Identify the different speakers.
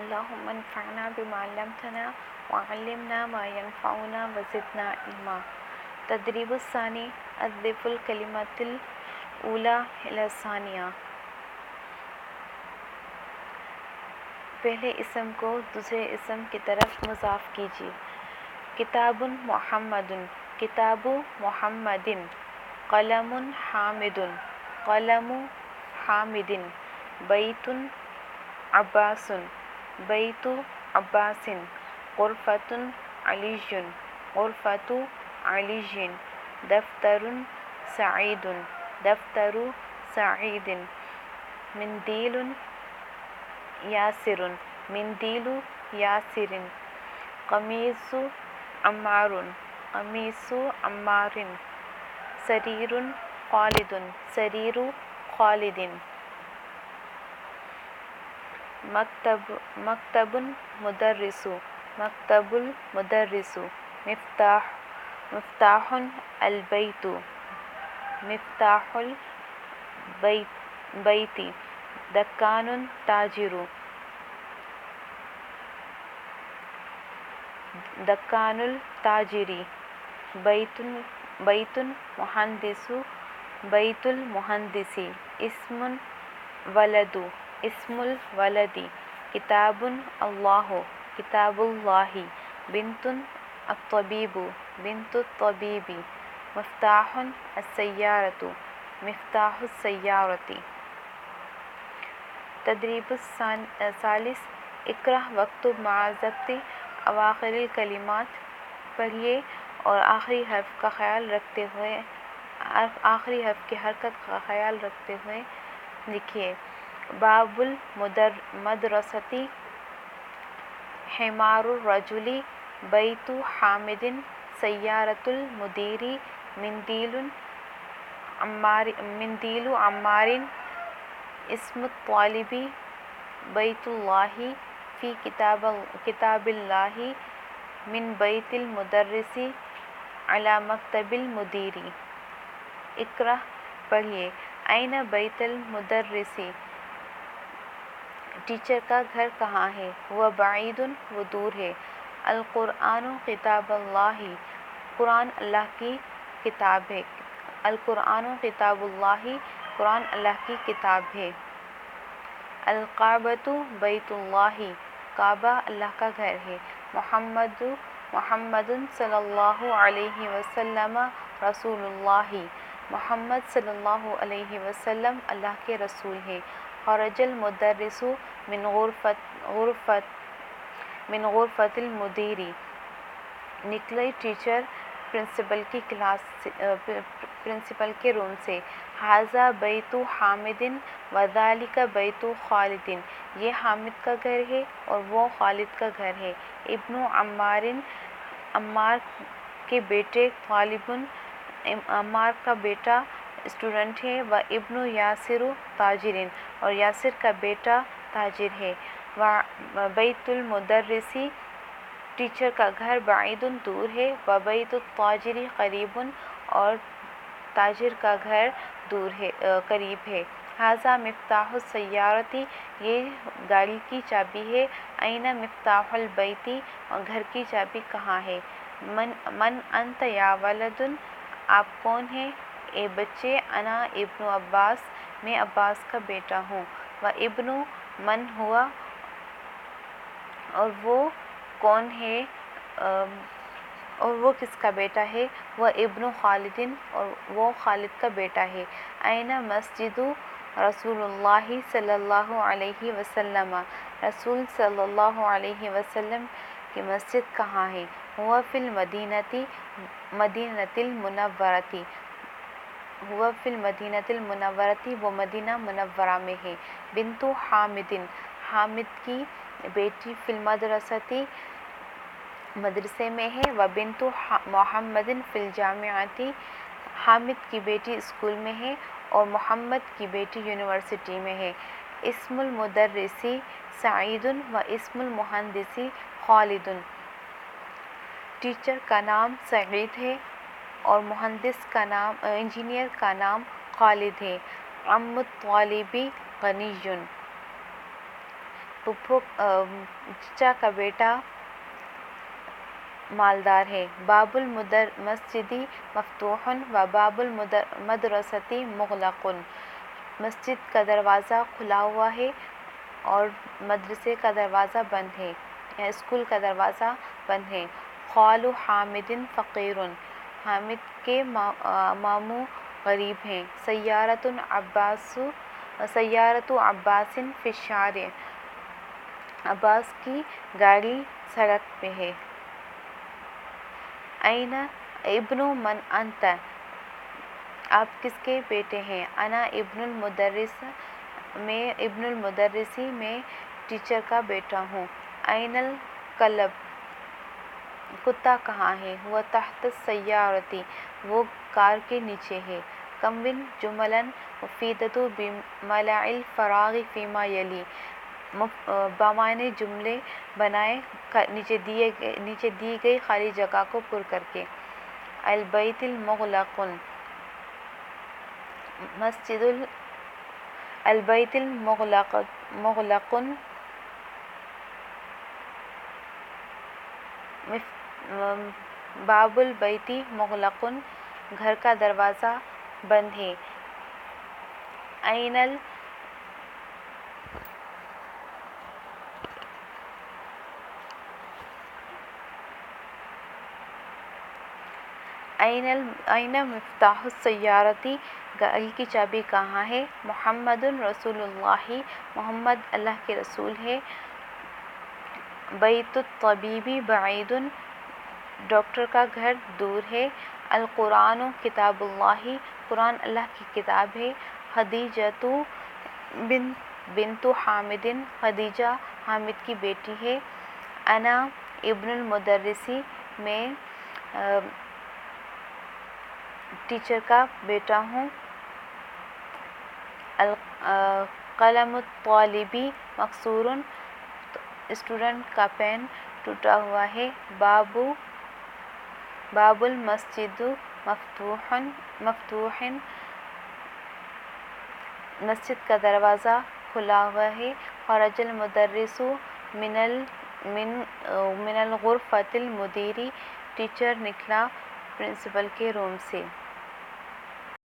Speaker 1: اللهم انفعنا بما علمتنا وعلمنا ما ينفعنا وزدنا علما. تدریب الثانی اضف الکلمۃ الاولی الی الثانیہ. پہلے اسم کو دوسرے اسم کی طرف مضاف کیجیے. کتاب محمد، کتاب محمد. قلم حامد، قلم حامد. بیت عباس، بیت عباس. غرفۃ علی، غرفۃ علی. دفتر سعید، دفتر سعید. مندیل یاسر، مندیل یاسر. قمیص عمار، قمیص عمار. سریر خالد، سریر خالد. مکتب، مکتب مدرس، مکتب المدرس. مفتاح، مفتاح البیت، مفتاح البیت. دکان تاجر، دکان التاجر. بیت مہندس، بیت المہندس. اسم ولد، اسم الولد. کتاب اللہ، کتاب اللہ. بنت الطبیب، بنت الطبیب. مفتاح السیارۃ، مفتاح السیارۃ. تدریب الثالث اقرأ واکتب مع ضبط اواخر الکلمات. پڑھیے اور آخری حرف کا خیال رکھتے ہوئے، آخری حرف کی حرکت کا خیال رکھتے ہوئے لکھیے. باب المدرسۃ. حمار الرجل. بیت حامد. سیارۃ المدیر. مندیل عمار، مندیل عمار. اسم الطالب. بیت اللہ. فی کتاب اللہ. من بیت المدرس علی مکتب المدیر. اقرأ پڑھیے. این بیت المدرس. ٹیچر کا گھر کہاں ہے؟ وہ بعید، وہ دور ہے. القرآن کتاب اللہ. قرآن اللہ کی کتاب ہے. القرآن کتاب اللہ، قرآن اللہ کی کتاب ہے. الکعبۃ بیت اللہ. کعبہ اللہ کا گھر ہے. محمد، محمد صلی اللہ علیہ وسلم رسول اللہ. محمد صلی اللہ علیہ وسلم اللہ کے رسول ہیں. خرج المدرس من غرفۃ المدیر. نکلے ٹیچر پرنسپل کی کلاس سے، پرنسپل کے روم سے. ھذا بیت حامد وذالک بیت خالد. یہ حامد کا گھر ہے اور وہ خالد کا گھر ہے. ابن عمار، عمار کے بیٹے. طالب، عمار کا بیٹا اسٹوڈنٹ ہے. و ابن یاسر تاجر، اور یاسر کا بیٹا تاجر ہے. بیت المدرس، ٹیچر کا گھر. بعید، دور ہے. و بیت التاجر قریب، اور تاجر کا گھر دور ہے، قریب ہے. ھذا مفتاح السیارۃ. یہ گاڑی کی چابی ہے. این مفتاح البیت، اور گھر کی چابی کہاں ہے؟ من انت یا ولد. آپ کون ہیں اے بچے؟ انا ابن عباس، میں عباس کا بیٹا ہوں. و ابن من ہوا، اور وہ کون ہے، اور وہ کس کا بیٹا ہے؟ وہ ابن خالد، اور وہ خالد کا بیٹا ہے. این مسجد رسول اللہ صلی اللہ علیہ وسلم. رسول صلی اللہ علیہ وسلم کی مسجد کہاں ہے؟ ہوا فی المدینۃ، مدینۃ المنورۃ. ہوا فی المدینۃ المنورۃ، وہ مدینہ منورہ میں ہے. بنت حامد، حامد کی بیٹی. فی المدرسۃ، مدرسے میں ہے. و بنت محمد فی الجامعۃ. حامد کی بیٹی اسکول میں ہے اور محمد کی بیٹی یونیورسٹی میں ہے. اسم المدرس سعید و اسم المہندس خالد. ٹیچر کا نام سعید ہے اور مہندس کا نام، انجینئر کا نام خالد ہے. عم الطالب غنی. چچا کا بیٹا مالدار ہے. باب المسجدی مفتوح و باب المدرستی مغلق. مسجد کا دروازہ کھلا ہوا ہے اور مدرسے کا دروازہ بند ہے یا اسکول کا دروازہ بند ہے. خال حامد فقیر. حامد کے ماموں غریب ہیں. سیارۃ عباس فی الشارع. عباس کی گاڑی سڑک پہ ہے. این ابن من انت. آپ کس کے بیٹے ہیں؟ انا ابن المدرس. میں ابن المدرسی میں ٹیچر کا بیٹا ہوں. این الکلب. کتا کہاں ہے؟ وہ تحت السیارۃ. وہ کار کے نیچے ہے. کون جملا مفیدۃ بملء الفراغ فیما یلی. بامعنی جملے بنائے نیچے دی گئی خالی جگہ کو پر کر کے. البیت المغلق. البیت المغلق. باب البیت مغلق. گھر کا دروازہ بند ہے. این مفتاح السیارۃ. گاڑی کی چابی کہاں ہے؟ محمد رسول اللہ. محمد اللہ کے رسول ہے. بیت الطبیب بعید. ڈاکٹر کا گھر دور ہے. القرآن کتاب اللہ. قرآن اللہ کی کتاب ہے. خدیجۃ بنت حامد. خدیجہ حامد کی بیٹی ہے. انا ابن المدرسی. میں ٹیچر کا بیٹا ہوں. قلم الطالب مکسور. اسٹوڈنٹ کا پین ٹوٹا ہوا ہے. باب المسجد مفتوح. مسجد کا دروازہ کھلا ہوا ہے. خرج المدرس من الغرفۃ المدیر. ٹیچر نکلا پرنسپل کے روم سے.